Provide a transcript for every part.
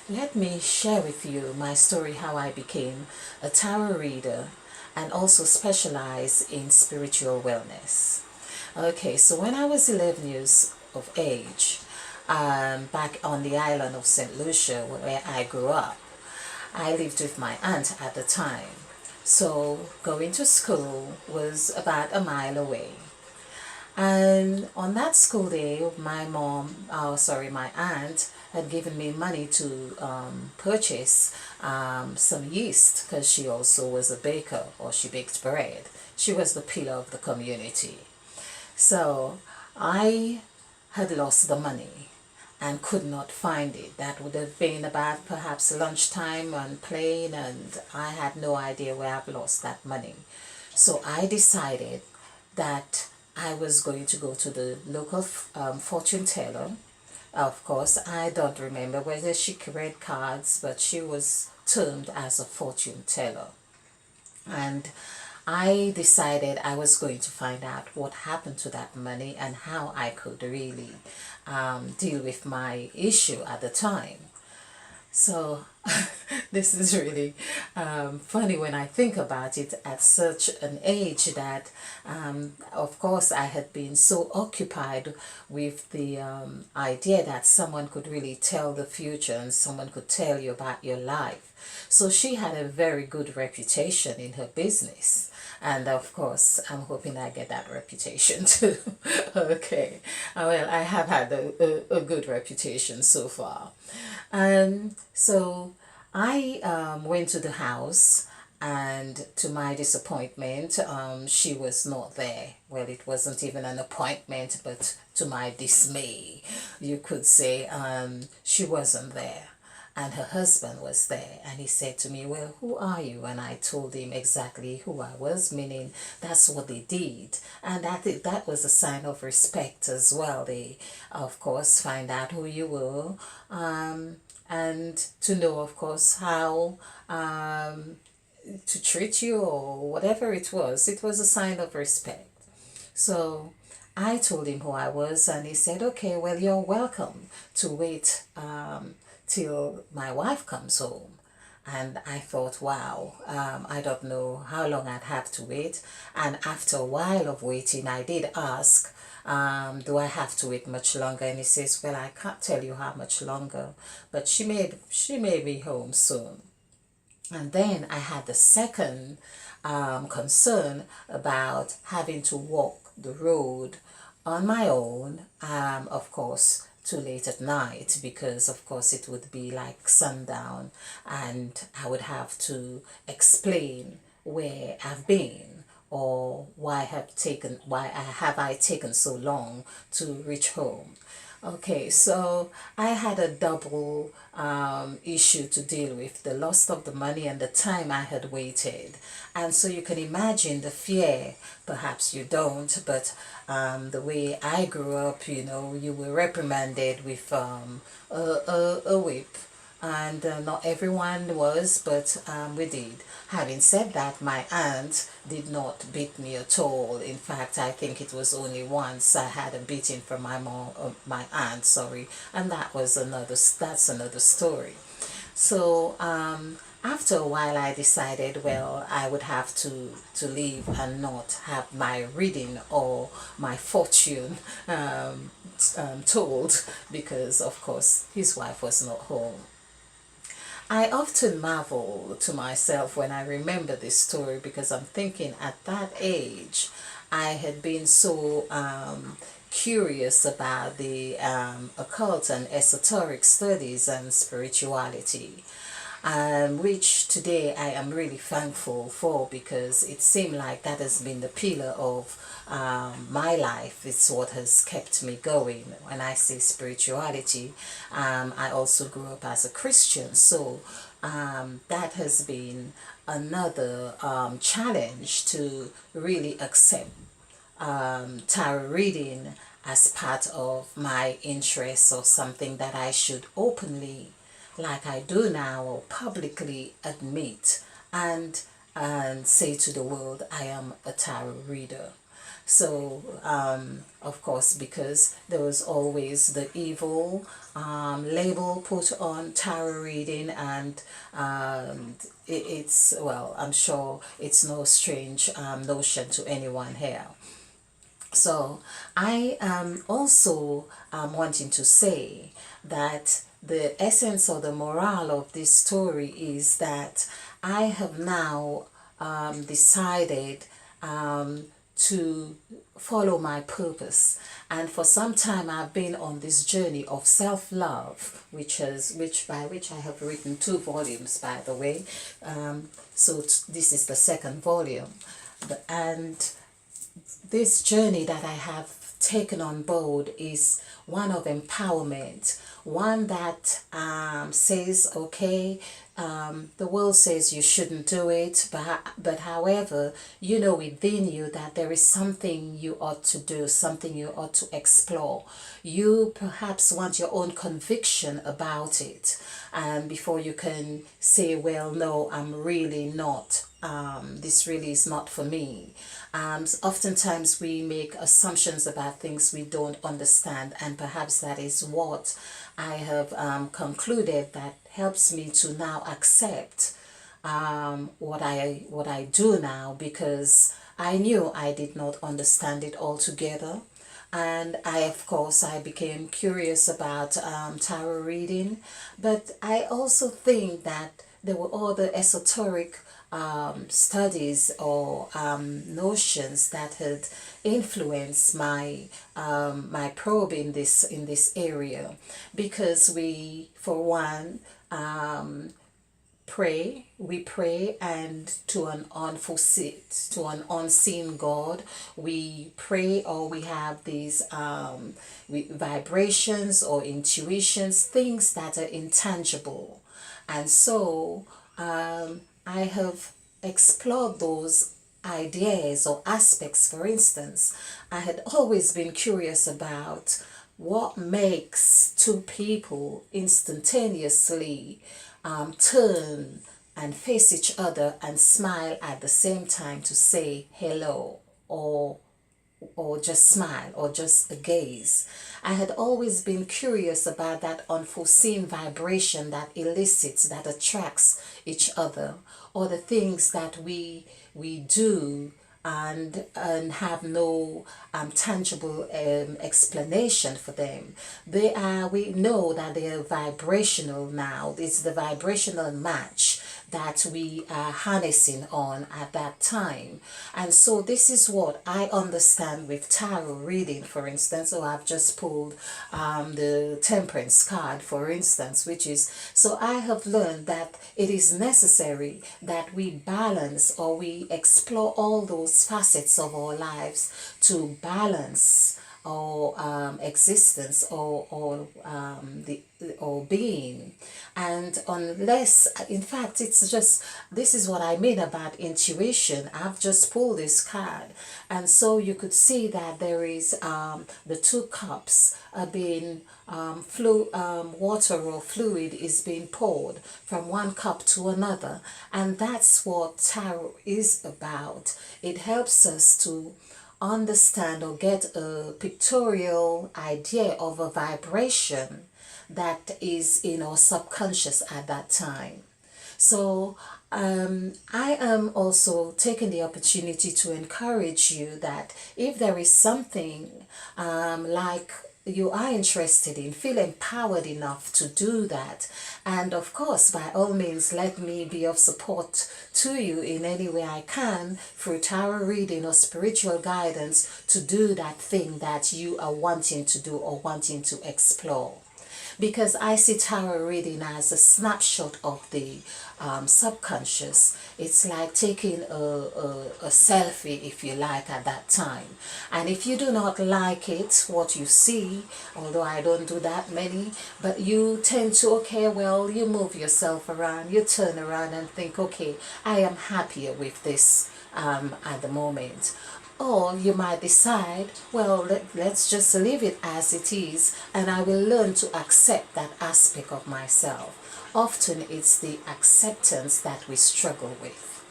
Let me share with you my story how I became a tarot reader and also specialize in spiritual wellness. Okay, so when I was 11 years of age, back on the island of St. Lucia where I grew up, I lived with my aunt at the time. So going to school was about a mile away. And on that school day, my aunt had given me money to purchase some yeast because she also was a baker, or she baked bread. She was the pillar of the community. So I had lost the money and could not find it. That would have been about perhaps lunchtime and playing, and I had no idea where I've lost that money. So I decided that I was going to go to the local fortune teller. Of course, I don't remember whether she read cards, but she was termed as a fortune teller. And I decided I was going to find out what happened to that money and how I could really deal with my issue at the time. So this is really funny when I think about it at such an age that, of course, I had been so occupied with the idea that someone could really tell the future and someone could tell you about your life. So she had a very good reputation in her business. And of course, I'm hoping I get that reputation too. Okay. Well, I have had a good reputation so far. So I went to the house, and to my disappointment, she was not there. Well, it wasn't even an appointment, but to my dismay, you could say, she wasn't there. And her husband was there, and he said to me, well, who are you? And I told him exactly who I was, meaning that's what they did. And that was a sign of respect as well. They, of course, find out who you were, and to know, of course, how to treat you or whatever it was. It was a sign of respect. So I told him who I was, and he said, okay, well, you're welcome to wait till my wife comes home. And I thought, wow, I don't know how long I'd have to wait. And after a while of waiting, I did ask, do I have to wait much longer? And he says, well, I can't tell you how much longer, but she may be home soon. And then I had the second concern about having to walk the road on my own, of course, too late at night, because of course it would be like sundown, and I would have to explain where I've been, or why have I taken so long to reach home. Okay, so I had a double issue to deal with, the loss of the money and the time I had waited. And so you can imagine the fear, perhaps you don't, but the way I grew up, you were reprimanded with a whip, and not everyone was, but we did. Having said that, my aunt did not beat me at all. In fact, I think it was only once I had a beating from my aunt, sorry, and that's another story. So after a while, I decided, well, I would have to leave and not have my reading or my fortune told, because of course his wife was not home. I often marvel to myself when I remember this story, because I'm thinking at that age I had been so curious about the occult and esoteric studies and spirituality, which today I am really thankful for, because it seemed like that has been the pillar of my life. It's what has kept me going. When I say spirituality, I also grew up as a Christian, so that has been another challenge to really accept tarot reading as part of my interests, or something that I should openly, like I do now, or publicly admit and say to the world, I am a tarot reader. So, of course, because there was always the evil label put on tarot reading, and it's, well, I'm sure it's no strange notion to anyone here. So I am also wanting to say that the essence or the morale of this story is that I have now decided to follow my purpose, and for some time I've been on this journey of self-love, which I have written 2 volumes, by the way. So this is the second volume, and this journey that I have taken on board is one of empowerment, one that says, okay, the world says you shouldn't do it, but however, you know within you that there is something you ought to do, something you ought to explore. You perhaps want your own conviction about it, and before you can say, well, no, I'm really not. This really is not for me. Oftentimes we make assumptions about things we don't understand, and perhaps that is what I have concluded that helps me to now accept what I do now, because I knew I did not understand it altogether. And of course, I became curious about tarot reading, but I also think that there were other esoteric studies or notions that had influenced my probe in this area, because we, for one, we pray, and to an unseen God we pray, or we have these vibrations or intuitions, things that are intangible. And so I have explored those ideas or aspects. For instance, I had always been curious about what makes two people instantaneously turn and face each other and smile at the same time to say hello, or just smile, or just a gaze. I had always been curious about that unforeseen vibration that elicits, that attracts each other, or the things that we do and have no tangible explanation for them. We know that they are vibrational now. It's the vibrational match that we are harnessing on at that time. And so this is what I understand with tarot reading, for instance. So I've just pulled the Temperance card, for instance, which is, so I have learned that it is necessary that we balance, or we explore all those facets of our lives to balance our existence, or being. And unless, in fact, it's just, this is what I mean about intuition. I've just pulled this card, and so you could see that there is the 2 cups are being water or fluid is being poured from one cup to another, and that's what tarot is about. It helps us to understand or get a pictorial idea of a vibration that is in our subconscious at that time. So I am also taking the opportunity to encourage you that if there is something like you are interested in, feel empowered enough to do that. And of course, by all means, let me be of support to you in any way I can through tarot reading or spiritual guidance to do that thing that you are wanting to do or wanting to explore. Because I see tarot reading as a snapshot of the subconscious. It's like taking a selfie, if you like, at that time. And if you do not like it, what you see, although I don't do that many, but you tend to, okay, well, you move yourself around, you turn around and think, okay, I am happier with this at the moment. Or you might decide, well, let's just leave it as it is, and I will learn to accept that aspect of myself. Often it's the acceptance that we struggle with.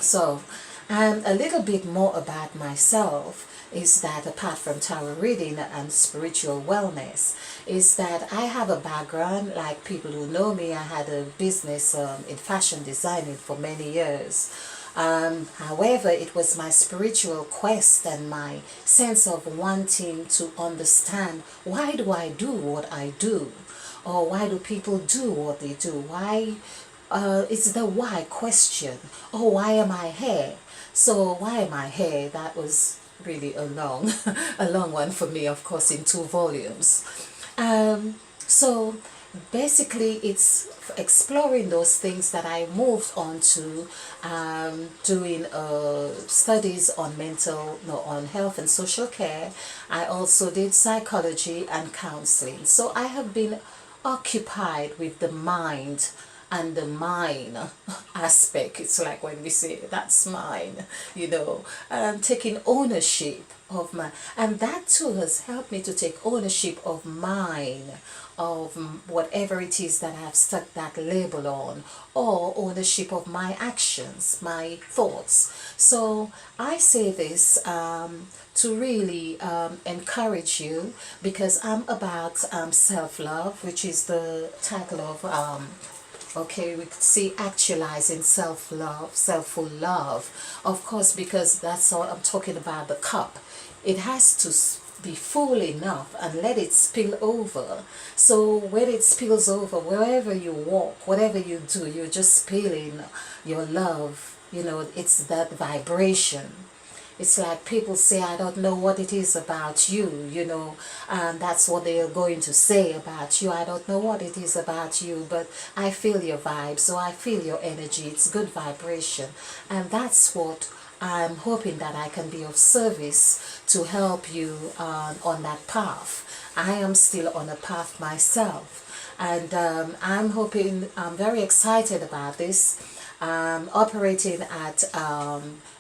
So And a little bit more about myself is that apart from tarot reading and spiritual wellness, is that I have a background, like people who know me, I had a business in fashion designing for many years. However, it was my spiritual quest and my sense of wanting to understand, why do I do what I do? Or why do people do what they do? Why? It's the why question. Oh, why am I here? So why am I here? That was really a long, a long one for me, of course, in 2 volumes. So basically, it's exploring those things that I moved on to, doing studies on mental, no, on health and social care. I also did psychology and counseling. So I have been occupied with the mind and the mine aspect. It's like when we say that's mine, taking ownership of my, and that too has helped me to take ownership of mine, of whatever it is that I've stuck that label on, or ownership of my actions, my thoughts. So I say this to really encourage you, because I'm about self-love, which is the title of okay, we could see actualizing self-love, self-full love, of course, because that's all I'm talking about. The cup, it has to be full enough and let it spill over. So when it spills over, wherever you walk, whatever you do, you're just spilling your love. It's that vibration. It's like people say, I don't know what it is about you, and that's what they are going to say about you. I don't know what it is about you, but I feel your vibe, so I feel your energy. It's good vibration. And that's what I'm hoping that I can be of service to help you on that path. I am still on a path myself. And I'm very excited about this. Operating at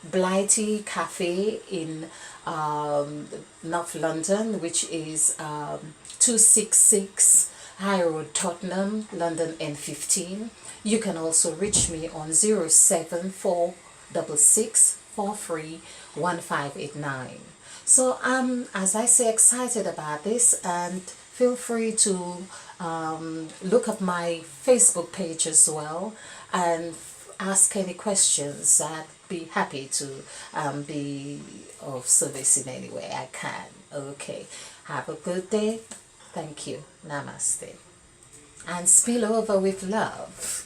Blighty Cafe in North London, which is 266 High Road, Tottenham, London N15. You can also reach me on 07466431589. So I'm, as I say, excited about this, and feel free to look up my Facebook page as well and ask any questions. I'd be happy to be of service in any way I can. Okay, have a good day. Thank you. Namaste. And spill over with love.